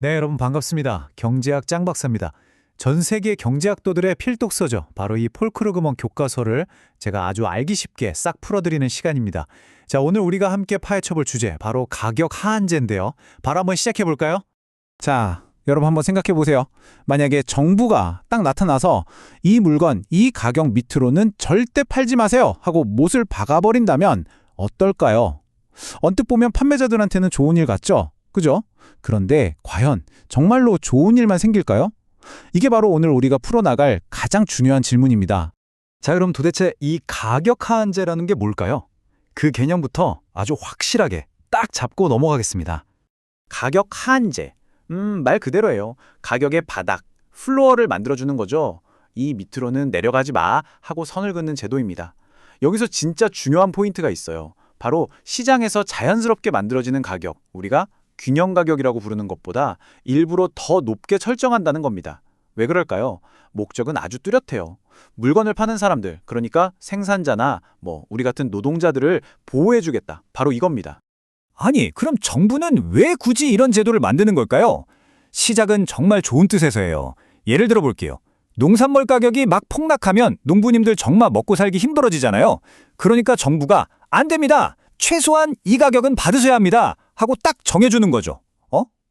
네, 여러분 반갑습니다. 경제학 짱 박사입니다. 전 세계 경제학도들의 필독서죠. 바로 이 폴 크루그먼 교과서를 제가 아주 알기 쉽게 싹 풀어드리는 시간입니다. 자, 오늘 우리가 함께 파헤쳐볼 주제, 바로 가격 하한제인데요. 바로 한번 시작해볼까요? 자, 여러분 한번 생각해 보세요. 만약에 정부가 딱 나타나서 이 물건, 이 가격 밑으로는 절대 팔지 마세요 하고 못을 박아버린다면 어떨까요? 언뜻 보면 판매자들한테는 좋은 일 같죠? 그죠? 그런데 과연 정말로 좋은 일만 생길까요? 이게 바로 오늘 우리가 풀어나갈 가장 중요한 질문입니다. 자, 그럼 도대체 이 가격 하한제라는 게 뭘까요? 그 개념부터 아주 확실하게 딱 잡고 넘어가겠습니다. 가격 하한제. 말 그대로예요. 가격의 바닥, 플로어를 만들어주는 거죠. 이 밑으로는 내려가지 마 하고 선을 긋는 제도입니다. 여기서 진짜 중요한 포인트가 있어요. 바로 시장에서 자연스럽게 만들어지는 가격, 우리가 균형 가격이라고 부르는 것보다 일부러 더 높게 설정한다는 겁니다. 왜 그럴까요? 목적은 아주 뚜렷해요. 물건을 파는 사람들, 그러니까 생산자나 우리 같은 노동자들을 보호해주겠다. 바로 이겁니다. 아니, 그럼 정부는 왜 굳이 이런 제도를 만드는 걸까요? 시작은 정말 좋은 뜻에서예요. 예를 들어 볼게요. 농산물 가격이 막 폭락하면 농부님들 정말 먹고 살기 힘들어지잖아요. 그러니까 정부가 안 됩니다. 최소한 이 가격은 받으셔야 합니다. 하고 딱 정해주는 거죠.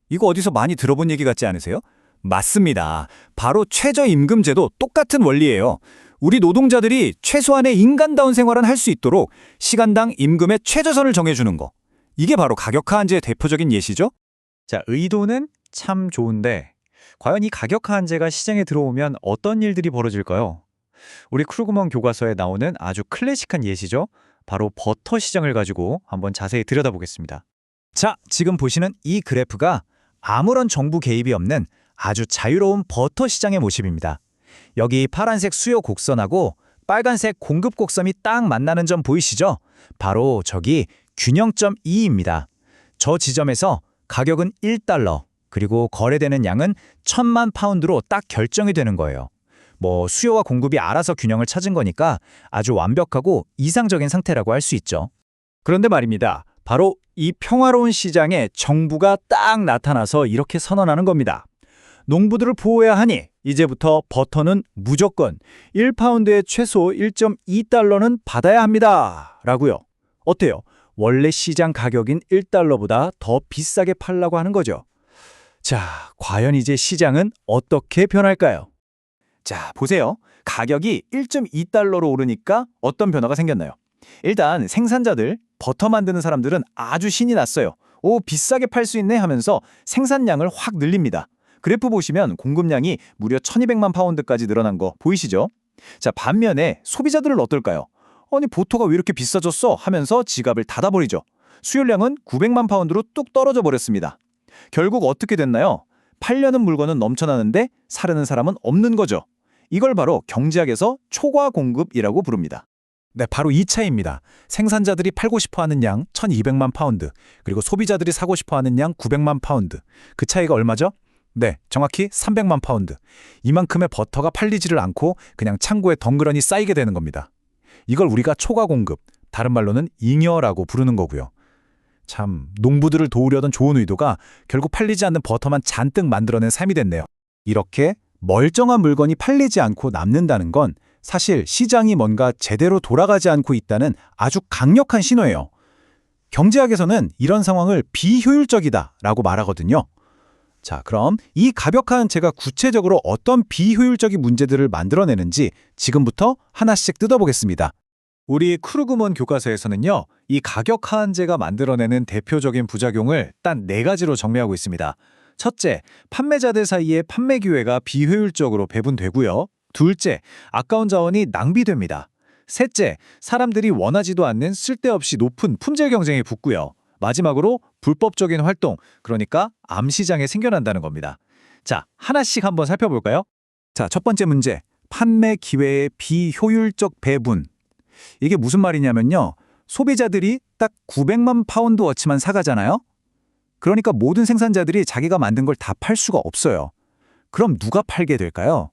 이거 어디서 많이 들어본 얘기 같지 않으세요? 맞습니다. 바로 최저임금제도 똑같은 원리예요. 우리 노동자들이 최소한의 인간다운 생활은 할 수 있도록 시간당 임금의 최저선을 정해주는 거. 이게 바로 가격 하한제의 대표적인 예시죠? 자, 의도는 참 좋은데 과연 이 가격 하한제가 시장에 들어오면 어떤 일들이 벌어질까요? 우리 크루그먼 교과서에 나오는 아주 클래식한 예시죠. 바로 버터 시장을 가지고 한번 자세히 들여다보겠습니다. 자, 지금 보시는 이 그래프가 아무런 정부 개입이 없는 아주 자유로운 버터 시장의 모습입니다. 여기 파란색 수요 곡선하고 빨간색 공급 곡선이 딱 만나는 점 보이시죠? 바로 저기 균형점 E입니다. 저 지점에서 가격은 1달러, 그리고 거래되는 양은 1000만 파운드로 딱 결정이 되는 거예요. 수요와 공급이 알아서 균형을 찾은 거니까 아주 완벽하고 이상적인 상태라고 할 수 있죠. 그런데 말입니다. 바로 이 평화로운 시장에 정부가 딱 나타나서 이렇게 선언하는 겁니다. 농부들을 보호해야 하니 이제부터 버터는 무조건 1파운드에 최소 1.2달러는 받아야 합니다. 라고요. 어때요? 원래 시장 가격인 1달러보다 더 비싸게 팔라고 하는 거죠. 자, 과연 이제 시장은 어떻게 변할까요? 자, 보세요. 가격이 1.2달러로 오르니까 어떤 변화가 생겼나요? 일단 생산자들, 버터 만드는 사람들은 아주 신이 났어요. 오, 비싸게 팔 수 있네 하면서 생산량을 확 늘립니다. 그래프 보시면 공급량이 무려 1200만 파운드까지 늘어난 거 보이시죠? 자, 반면에 소비자들은 어떨까요? 아니, 버터가 왜 이렇게 비싸졌어? 하면서 지갑을 닫아버리죠. 수요량은 900만 파운드로 뚝 떨어져 버렸습니다. 결국 어떻게 됐나요? 팔려는 물건은 넘쳐나는데 사려는 사람은 없는 거죠. 이걸 바로 경제학에서 초과 공급이라고 부릅니다. 네, 바로 이 차이입니다. 생산자들이 팔고 싶어하는 양 1200만 파운드, 그리고 소비자들이 사고 싶어하는 양 900만 파운드. 그 차이가 얼마죠? 네, 정확히 300만 파운드. 이만큼의 버터가 팔리지를 않고 그냥 창고에 덩그러니 쌓이게 되는 겁니다. 이걸 우리가 초과 공급, 다른 말로는 잉여라고 부르는 거고요. 참, 농부들을 도우려던 좋은 의도가 결국 팔리지 않는 버터만 잔뜩 만들어낸 삶이 됐네요. 이렇게 멀쩡한 물건이 팔리지 않고 남는다는 건 사실 시장이 뭔가 제대로 돌아가지 않고 있다는 아주 강력한 신호예요. 경제학에서는 이런 상황을 비효율적이다라고 말하거든요. 자, 그럼 이 가격 하한제가 구체적으로 어떤 비효율적인 문제들을 만들어내는지 지금부터 하나씩 뜯어보겠습니다. 우리 크루그먼 교과서에서는요, 이 가격 하한제가 만들어내는 대표적인 부작용을 딱 4가지로 정리하고 있습니다. 첫째, 판매자들 사이에 판매 기회가 비효율적으로 배분되고요. 둘째, 아까운 자원이 낭비됩니다. 셋째, 사람들이 원하지도 않는 쓸데없이 높은 품질 경쟁이 붙고요. 마지막으로 불법적인 활동, 그러니까 암시장이 생겨난다는 겁니다. 자, 하나씩 한번 살펴볼까요? 자, 첫 번째 문제, 판매 기회의 비효율적 배분. 이게 무슨 말이냐면요. 소비자들이 딱 900만 파운드 어치만 사가잖아요. 그러니까 모든 생산자들이 자기가 만든 걸 다 팔 수가 없어요. 그럼 누가 팔게 될까요?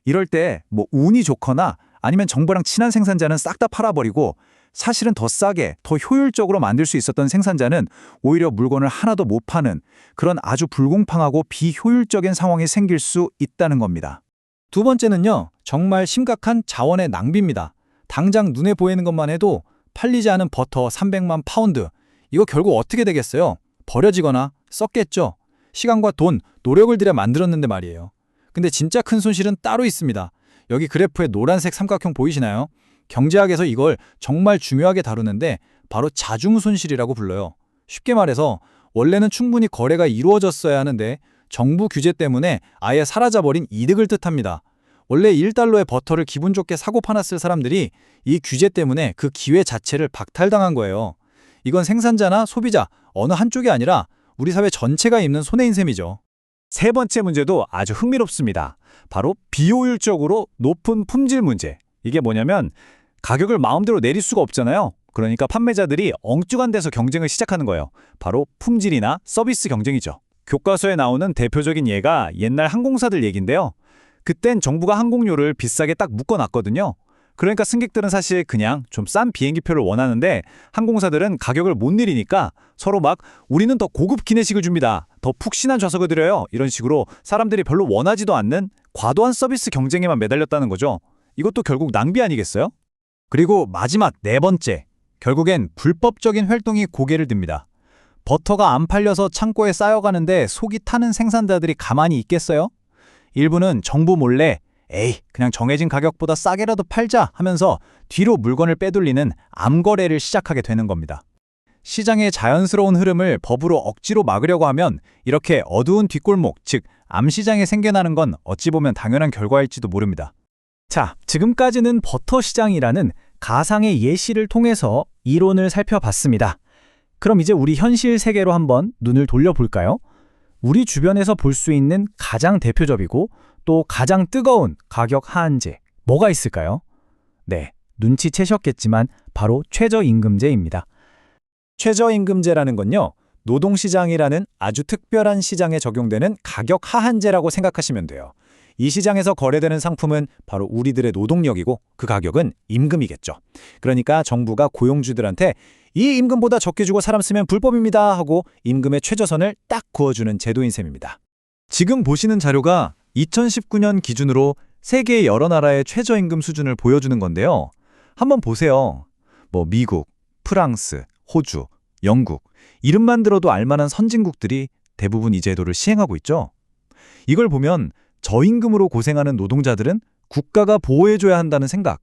이럴 때 운이 좋거나 아니면 정부랑 친한 생산자는 싹 다 팔아버리고 사실은 더 싸게, 더 효율적으로 만들 수 있었던 생산자는 오히려 물건을 하나도 못 파는 그런 아주 불공평하고 비효율적인 상황이 생길 수 있다는 겁니다. 두 번째는요, 정말 심각한 자원의 낭비입니다. 당장 눈에 보이는 것만 해도 팔리지 않은 버터 300만 파운드. 이거 결국 어떻게 되겠어요? 버려지거나 썩겠죠? 시간과 돈, 노력을 들여 만들었는데 말이에요. 근데 진짜 큰 손실은 따로 있습니다. 여기 그래프에 노란색 삼각형 보이시나요? 경제학에서 이걸 정말 중요하게 다루는데 바로 자중손실이라고 불러요. 쉽게 말해서 원래는 충분히 거래가 이루어졌어야 하는데 정부 규제 때문에 아예 사라져버린 이득을 뜻합니다. 원래 1달러의 버터를 기분 좋게 사고 팔았을 사람들이 이 규제 때문에 그 기회 자체를 박탈당한 거예요. 이건 생산자나 소비자 어느 한쪽이 아니라 우리 사회 전체가 입는 손해인 셈이죠. 세 번째 문제도 아주 흥미롭습니다. 바로 비효율적으로 높은 품질 문제. 이게 뭐냐면 가격을 마음대로 내릴 수가 없잖아요. 그러니까 판매자들이 엉뚱한 데서 경쟁을 시작하는 거예요. 바로 품질이나 서비스 경쟁이죠. 교과서에 나오는 대표적인 예가 옛날 항공사들 얘기인데요. 그땐 정부가 항공료를 비싸게 딱 묶어놨거든요. 그러니까 승객들은 사실 그냥 좀 싼 비행기표를 원하는데 항공사들은 가격을 못 내리니까 서로 막 우리는 더 고급 기내식을 줍니다. 더 푹신한 좌석을 드려요. 이런 식으로 사람들이 별로 원하지도 않는 과도한 서비스 경쟁에만 매달렸다는 거죠. 이것도 결국 낭비 아니겠어요? 그리고 마지막 네 번째, 결국엔 불법적인 활동이 고개를 듭니다. 버터가 안 팔려서 창고에 쌓여가는데 속이 타는 생산자들이 가만히 있겠어요? 일부는 정부 몰래 에이, 그냥 정해진 가격보다 싸게라도 팔자 하면서 뒤로 물건을 빼돌리는 암거래를 시작하게 되는 겁니다. 시장의 자연스러운 흐름을 법으로 억지로 막으려고 하면 이렇게 어두운 뒷골목, 즉 암시장이 생겨나는 건 어찌 보면 당연한 결과일지도 모릅니다. 자, 지금까지는 버터 시장이라는 가상의 예시를 통해서 이론을 살펴봤습니다. 그럼 이제 우리 현실 세계로 한번 눈을 돌려볼까요? 우리 주변에서 볼 수 있는 가장 대표적이고 또 가장 뜨거운 가격 하한제, 뭐가 있을까요? 네, 눈치채셨겠지만 바로 최저임금제입니다. 최저임금제라는 건요, 노동시장이라는 아주 특별한 시장에 적용되는 가격 하한제라고 생각하시면 돼요. 이 시장에서 거래되는 상품은 바로 우리들의 노동력이고 그 가격은 임금이겠죠. 그러니까 정부가 고용주들한테 이 임금보다 적게 주고 사람 쓰면 불법입니다 하고 임금의 최저선을 딱 그어주는 제도인 셈입니다. 지금 보시는 자료가 2019년 기준으로 세계 여러 나라의 최저임금 수준을 보여주는 건데요. 한번 보세요. 미국, 프랑스, 호주, 영국, 이름만 들어도 알만한 선진국들이 대부분 이 제도를 시행하고 있죠. 이걸 보면 저임금으로 고생하는 노동자들은 국가가 보호해줘야 한다는 생각,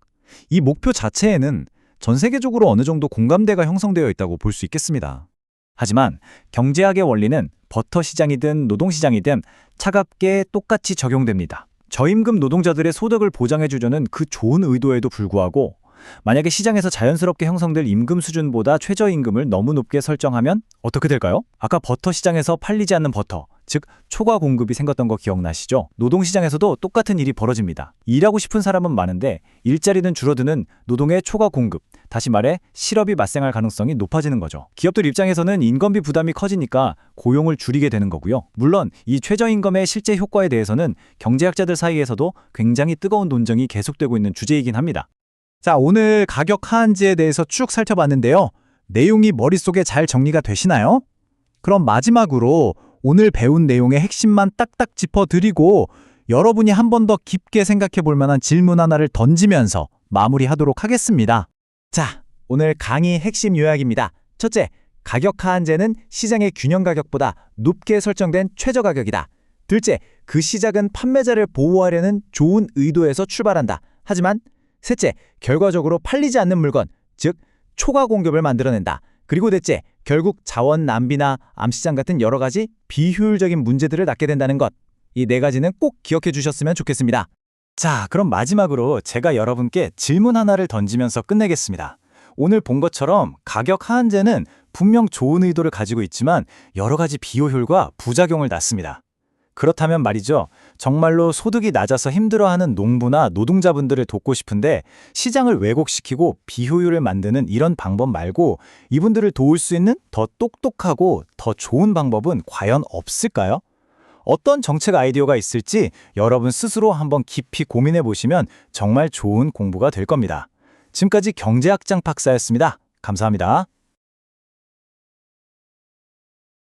이 목표 자체에는 전 세계적으로 어느 정도 공감대가 형성되어 있다고 볼 수 있겠습니다. 하지만 경제학의 원리는 버터 시장이든 노동시장이든 차갑게 똑같이 적용됩니다. 저임금 노동자들의 소득을 보장해주려는 그 좋은 의도에도 불구하고 만약에 시장에서 자연스럽게 형성될 임금 수준보다 최저임금을 너무 높게 설정하면 어떻게 될까요? 아까 버터 시장에서 팔리지 않는 버터, 즉 초과 공급이 생겼던 거 기억나시죠? 노동시장에서도 똑같은 일이 벌어집니다. 일하고 싶은 사람은 많은데 일자리는 줄어드는 노동의 초과 공급, 다시 말해 실업이 발생할 가능성이 높아지는 거죠. 기업들 입장에서는 인건비 부담이 커지니까 고용을 줄이게 되는 거고요. 물론 이 최저임금의 실제 효과에 대해서는 경제학자들 사이에서도 굉장히 뜨거운 논쟁이 계속되고 있는 주제이긴 합니다. 자, 오늘 가격 하한제에 대해서 쭉 살펴봤는데요. 내용이 머릿속에 잘 정리가 되시나요? 그럼 마지막으로 오늘 배운 내용의 핵심만 딱딱 짚어드리고 여러분이 한 번 더 깊게 생각해 볼 만한 질문 하나를 던지면서 마무리하도록 하겠습니다. 자, 오늘 강의 핵심 요약입니다. 첫째, 가격 하한제는 시장의 균형 가격보다 높게 설정된 최저 가격이다. 둘째, 그 시작은 판매자를 보호하려는 좋은 의도에서 출발한다. 하지만 셋째, 결과적으로 팔리지 않는 물건, 즉 초과 공급을 만들어낸다. 그리고 넷째, 결국 자원 낭비나 암시장 같은 여러 가지 비효율적인 문제들을 낳게 된다는 것. 이 네 가지는 꼭 기억해 주셨으면 좋겠습니다. 자, 그럼 마지막으로 제가 여러분께 질문 하나를 던지면서 끝내겠습니다. 오늘 본 것처럼 가격 하한제는 분명 좋은 의도를 가지고 있지만 여러 가지 비효율과 부작용을 낳습니다. 그렇다면 말이죠. 정말로 소득이 낮아서 힘들어하는 농부나 노동자분들을 돕고 싶은데 시장을 왜곡시키고 비효율을 만드는 이런 방법 말고 이분들을 도울 수 있는 더 똑똑하고 더 좋은 방법은 과연 없을까요? 어떤 정책 아이디어가 있을지 여러분 스스로 한번 깊이 고민해 보시면 정말 좋은 공부가 될 겁니다. 지금까지 경제학장 박사였습니다. 감사합니다.